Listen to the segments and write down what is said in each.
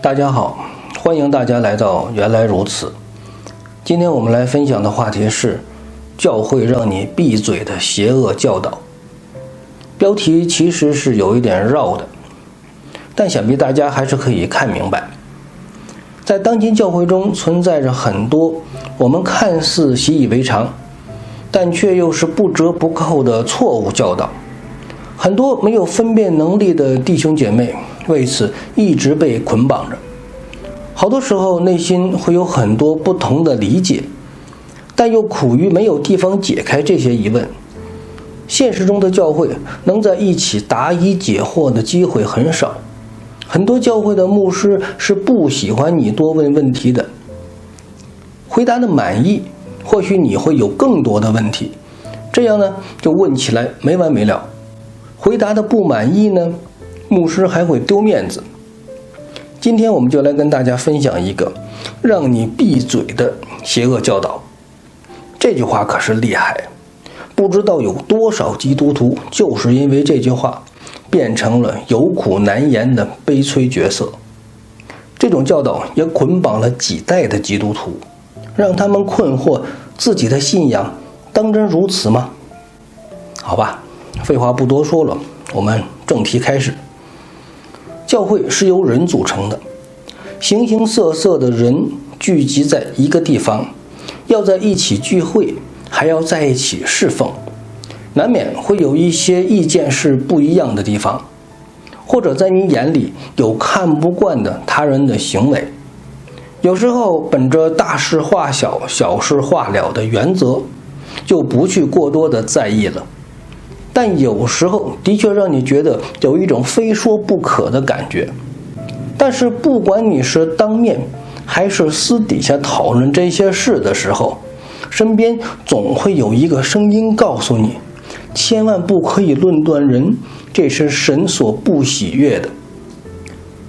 大家好，欢迎大家来到原来如此。今天我们来分享的话题是教会让你闭嘴的邪恶教导。标题其实是有一点绕的，但想必大家还是可以看明白。在当今教会中存在着很多我们看似习以为常，但却又是不折不扣的错误教导。很多没有分辨能力的弟兄姐妹为此一直被捆绑着，好多时候内心会有很多不同的理解，但又苦于没有地方解开这些疑问。现实中的教会能在一起答疑解惑的机会很少，很多教会的牧师是不喜欢你多问问题的。回答的满意，或许你会有更多的问题，这样呢就问起来没完没了。回答的不满意呢，牧师还会丢面子。今天我们就来跟大家分享一个让你闭嘴的邪恶教导。这句话可是厉害，不知道有多少基督徒就是因为这句话变成了有苦难言的悲催角色。这种教导也捆绑了几代的基督徒，让他们困惑自己的信仰当真如此吗？好吧，废话不多说了，我们正题开始。教会是由人组成的，形形色色的人聚集在一个地方，要在一起聚会，还要在一起侍奉，难免会有一些意见是不一样的地方，或者在你眼里有看不惯的他人的行为。有时候本着大事化小，小事化了的原则，就不去过多的在意了。但有时候的确让你觉得有一种非说不可的感觉。但是不管你是当面还是私底下讨论这些事的时候，身边总会有一个声音告诉你，千万不可以论断人，这是神所不喜悦的。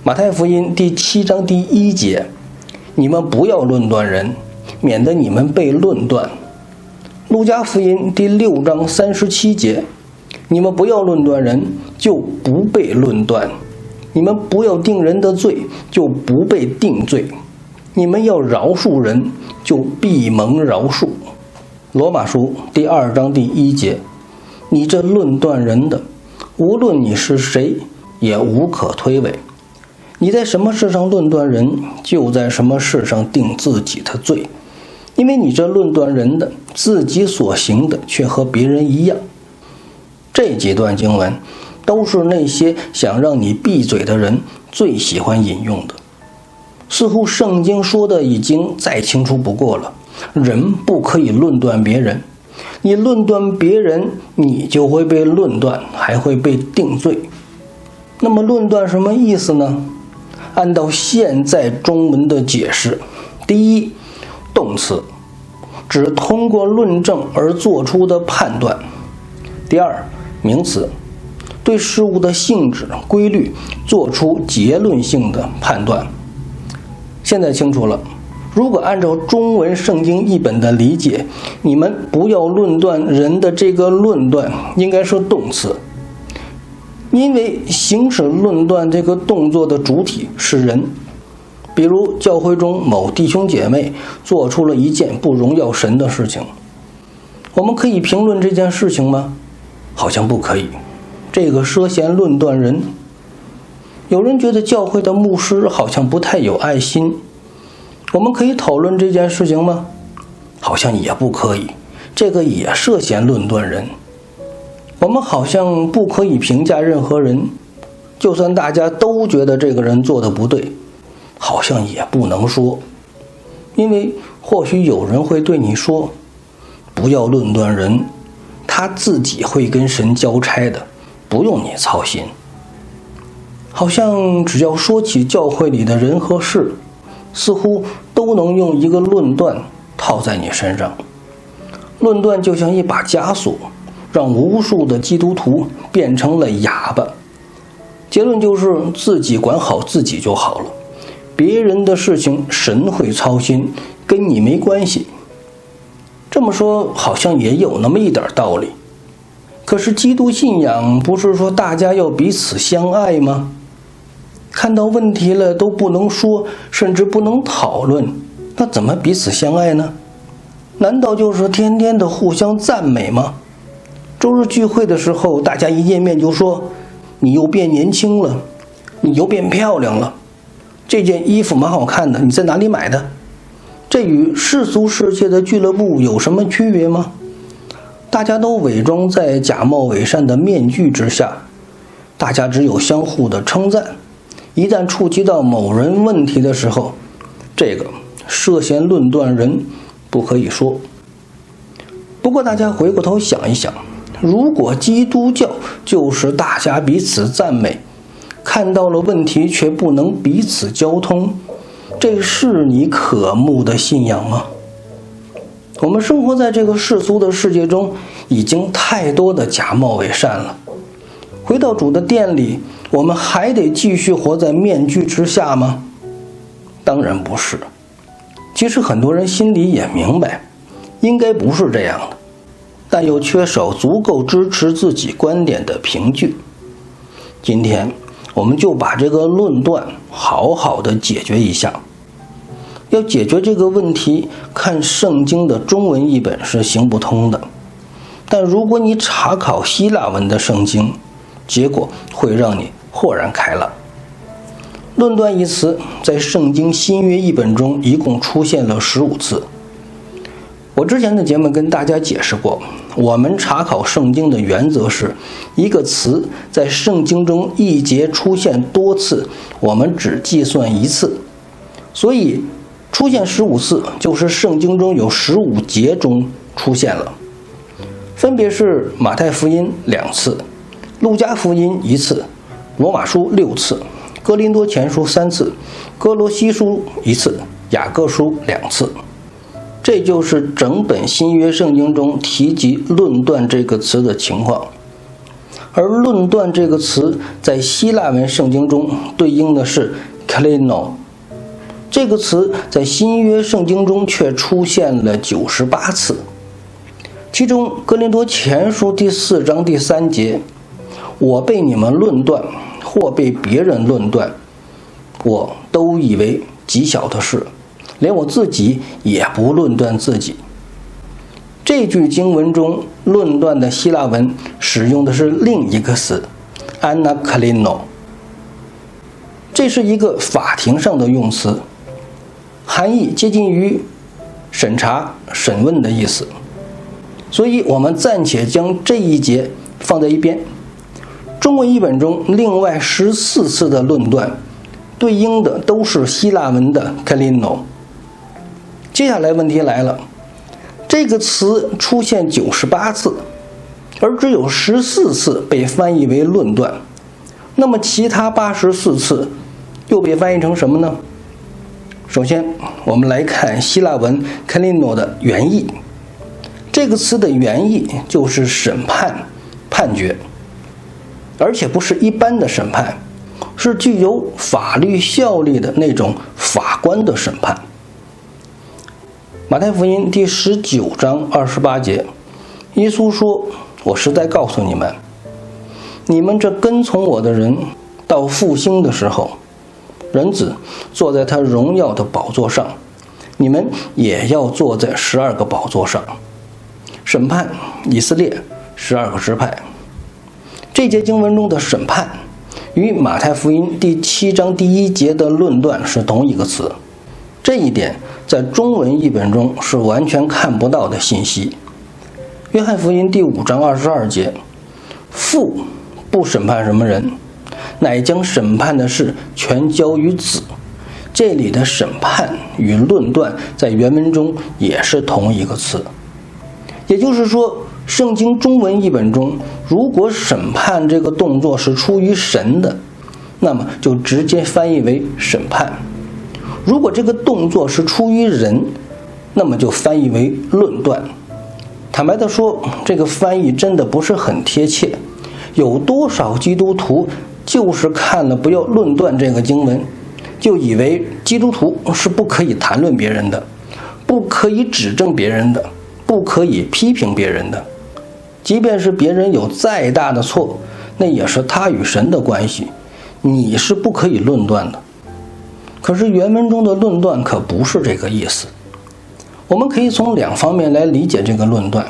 马太福音第7章第1节，你们不要论断人，免得你们被论断。路加福音第6章37节，你们不要论断人，就不被论断。你们不要定人的罪，就不被定罪。你们要饶恕人，就必蒙饶恕。罗马书第2章第1节，你这论断人的，无论你是谁，也无可推诿。你在什么事上论断人，就在什么事上定自己的罪。因为你这论断人的，自己所行的却和别人一样。这几段经文都是那些想让你闭嘴的人最喜欢引用的。似乎圣经说的已经再清楚不过了，人不可以论断别人，你论断别人，你就会被论断，还会被定罪。那么论断什么意思呢？按照现在中文的解释，第一，动词，指通过论证而做出的判断。第二，名词，对事物的性质、规律做出结论性的判断。现在清楚了，如果按照中文圣经译本的理解，你们不要论断人的这个论断应该是动词，因为行使论断这个动作的主体是人。比如教会中某弟兄姐妹做出了一件不荣耀神的事情，我们可以评论这件事情吗？好像不可以，这个涉嫌论断人。有人觉得教会的牧师好像不太有爱心，我们可以讨论这件事情吗？好像也不可以，这个也涉嫌论断人。我们好像不可以评价任何人，就算大家都觉得这个人做得不对，好像也不能说。因为或许有人会对你说，不要论断人，他自己会跟神交差的，不用你操心。好像只要说起教会里的人和事，似乎都能用一个论断套在你身上。论断就像一把枷锁，让无数的基督徒变成了哑巴。结论就是自己管好自己就好了，别人的事情神会操心，跟你没关系。这么说好像也有那么一点道理。可是基督信仰不是说大家要彼此相爱吗？看到问题了都不能说，甚至不能讨论，那怎么彼此相爱呢？难道就是天天的互相赞美吗？周日聚会的时候，大家一见面就说你又变年轻了，你又变漂亮了，这件衣服蛮好看的，你在哪里买的？这与世俗世界的俱乐部有什么区别吗？大家都伪装在假冒伪善的面具之下，大家只有相互的称赞，一旦触及到某人问题的时候，这个涉嫌论断人不可以说。不过大家回过头想一想，如果基督教就是大家彼此赞美，看到了问题却不能彼此交通，这是你渴慕的信仰吗？我们生活在这个世俗的世界中，已经太多的假冒伪善了。回到主的殿里，我们还得继续活在面具之下吗？当然不是。其实很多人心里也明白，应该不是这样的，但又缺少足够支持自己观点的凭据。今天我们就把这个论断好好的解决一下。要解决这个问题，看圣经的中文译本是行不通的，但如果你查考希腊文的圣经，结果会让你豁然开朗。论断一词在圣经新约译本中一共出现了15次。我之前的节目跟大家解释过，我们查考圣经的原则是，一个词在圣经中一节出现多次，我们只计算一次。所以出现15次，就是圣经中有15节中出现了，分别是马太福音2次，路加福音1次，罗马书6次，哥林多前书3次，哥罗西书1次，雅各书2次。这就是整本新约圣经中提及论断这个词的情况。而论断这个词在希腊文圣经中对应的是 krino， 这个词在新约圣经中却出现了98次。其中哥林多前书第4章第3节，我被你们论断或被别人论断，我都以为极小的事，连我自己也不论断自己。这句经文中论断的希腊文使用的是另一个词 anaklino， 这是一个法庭上的用词，含义接近于审查、审问的意思。所以我们暂且将这一节放在一边。中文译本中另外14次的论断对应的都是希腊文的 kalino。 接下来问题来了，这个词出现98次，而只有14次被翻译为论断，那么其他84次又被翻译成什么呢？首先我们来看希腊文 kalino 的原意。这个词的原意就是审判、判决，而且不是一般的审判，是具有法律效力的那种法官的审判。马太福音第19章28节，耶稣说，我实在告诉你们，你们这跟从我的人，到复兴的时候，人子坐在他荣耀的宝座上，你们也要坐在12个宝座上，审判以色列12个支派。这节经文中的审判与马太福音第7章第1节的论断是同一个词，这一点在中文译本中是完全看不到的信息。约翰福音第5章22节，父不审判什么人，乃将审判的事全交于子。这里的审判与论断在原文中也是同一个词。也就是说，圣经中文译本中，如果审判这个动作是出于神的，那么就直接翻译为审判；如果这个动作是出于人，那么就翻译为论断。坦白地说，这个翻译真的不是很贴切。有多少基督徒就是看了不要论断这个经文，就以为基督徒是不可以谈论别人的，不可以指正别人的，不可以批评别人的。即便是别人有再大的错，那也是他与神的关系，你是不可以论断的。可是原文中的论断可不是这个意思。我们可以从两方面来理解这个论断。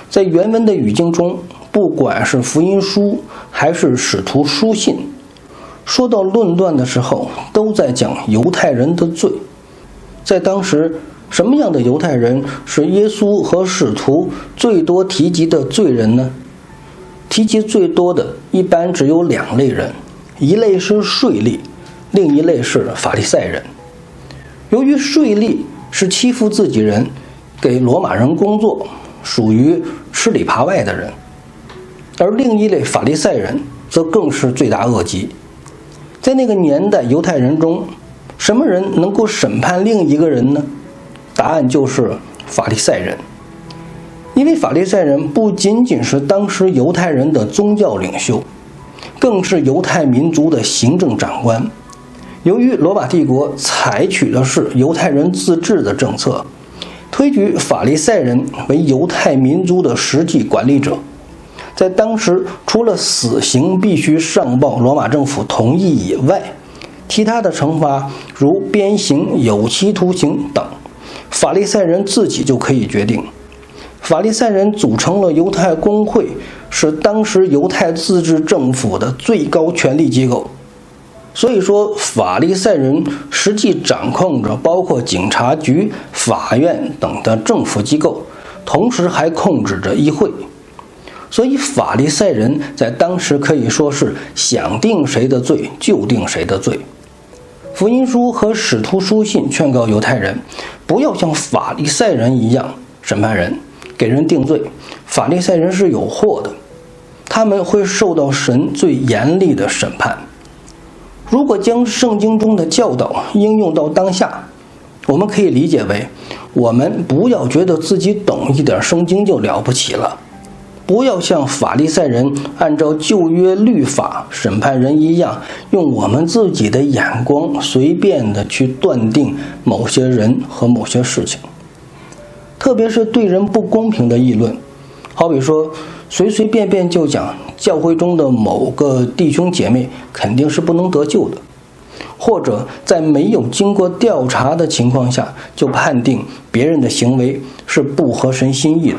在原文的语境中，不管是福音书还是使徒书信，说到论断的时候，都在讲犹太人的罪。在当时，什么样的犹太人是耶稣和使徒最多提及的罪人呢？提及最多的一般只有两类人，一类是税吏，另一类是法利赛人。由于税吏是欺负自己人，给罗马人工作，属于吃里扒外的人，而另一类法利赛人则更是罪大恶极。在那个年代，犹太人中什么人能够审判另一个人呢？答案就是法利赛人。因为法利赛人不仅仅是当时犹太人的宗教领袖，更是犹太民族的行政长官。由于罗马帝国采取的是犹太人自治的政策，推举法利赛人为犹太民族的实际管理者。在当时，除了死刑必须上报罗马政府同意以外，其他的惩罚如鞭刑、有期徒刑等，法利赛人自己就可以决定。法利赛人组成了犹太公会，是当时犹太自治政府的最高权力机构。所以说，法利赛人实际掌控着包括警察局、法院等的政府机构，同时还控制着议会。所以法利赛人在当时可以说是想定谁的罪就定谁的罪。福音书和使徒书信劝告犹太人不要像法利赛人一样审判人，给人定罪。法利赛人是有祸的，他们会受到神最严厉的审判。如果将圣经中的教导应用到当下，我们可以理解为，我们不要觉得自己懂一点圣经就了不起了，不要像法利赛人按照旧约律法审判人一样，用我们自己的眼光随便的去断定某些人和某些事情。特别是对人不公平的议论，好比说随随便便就讲教会中的某个弟兄姐妹肯定是不能得救的，或者在没有经过调查的情况下就判定别人的行为是不合神心意的。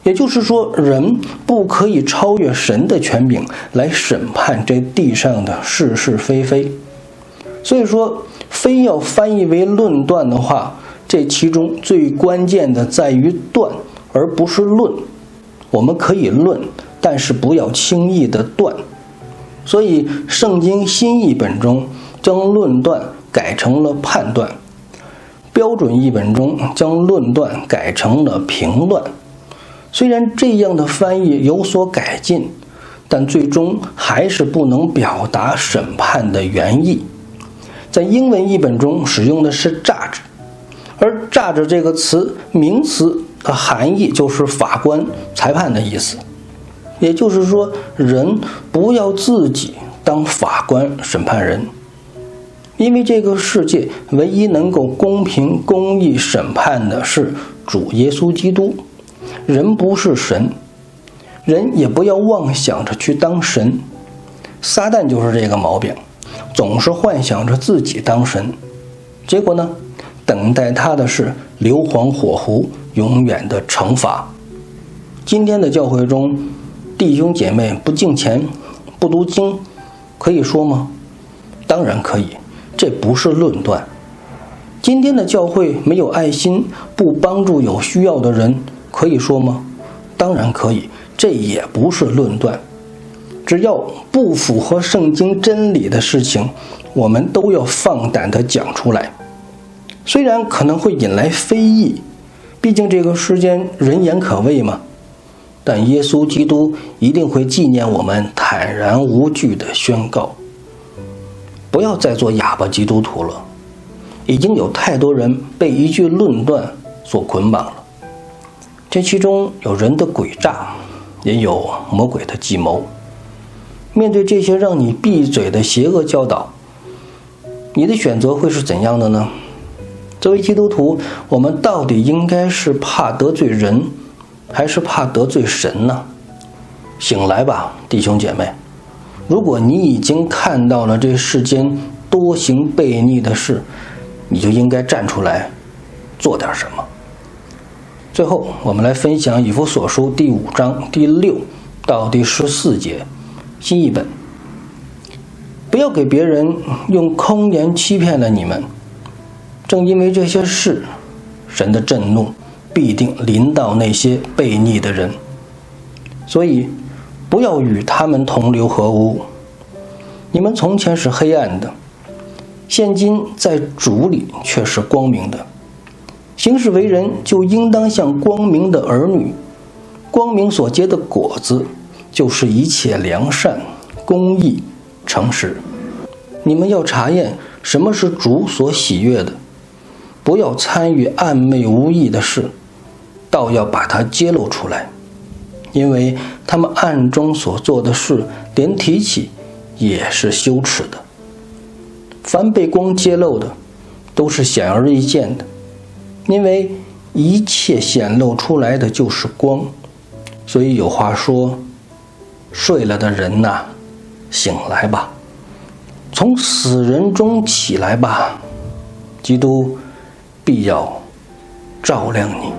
也就是说，人不可以超越神的权柄来审判这地上的是是非非。所以说，非要翻译为论断的话，这其中最关键的在于断，而不是论。我们可以论，但是不要轻易的断。所以圣经新译本中将论断改成了判断，标准译本中将论断改成了评断。虽然这样的翻译有所改进，但最终还是不能表达审判的原意。在英文译本中使用的是 judge， 而 judge 这个词名词的含义就是法官、裁判的意思。也就是说，人不要自己当法官审判人，因为这个世界唯一能够公平公义审判的是主耶稣基督。人不是神，人也不要妄想着去当神。撒旦就是这个毛病，总是幻想着自己当神，结果呢，等待他的是硫磺火湖，永远的惩罚。今天的教会中，弟兄姐妹不敬钱、不读经，可以说吗？当然可以，这不是论断。今天的教会没有爱心，不帮助有需要的人，可以说吗？当然可以，这也不是论断。只要不符合圣经真理的事情，我们都要放胆地讲出来。虽然可能会引来非议，毕竟这个世间人言可畏嘛，但耶稣基督一定会纪念我们坦然无惧的宣告。不要再做哑巴基督徒了，已经有太多人被一句论断所捆绑了。这其中有人的诡诈，也有魔鬼的计谋。面对这些让你闭嘴的邪恶教导，你的选择会是怎样的呢？作为基督徒，我们到底应该是怕得罪人，还是怕得罪神呢？醒来吧，弟兄姐妹，如果你已经看到了这世间多行悖逆的事，你就应该站出来做点什么。最后，我们来分享以弗所书第5章第6到第14节，新译本。不要给别人用空言欺骗了你们，正因为这些事，神的震怒必定临到那些悖逆的人，所以不要与他们同流合污。你们从前是黑暗的，现今在主里却是光明的。行事为人就应当像光明的儿女，光明所结的果子就是一切良善、公义、诚实。你们要查验什么是主所喜悦的，不要参与暗昧无益的事，倒要把它揭露出来，因为他们暗中所做的事，连提起也是羞耻的。凡被光揭露的，都是显而易见的，因为一切显露出来的就是光。所以有话说，睡了的人呐，醒来吧，从死人中起来吧，基督必要照亮你。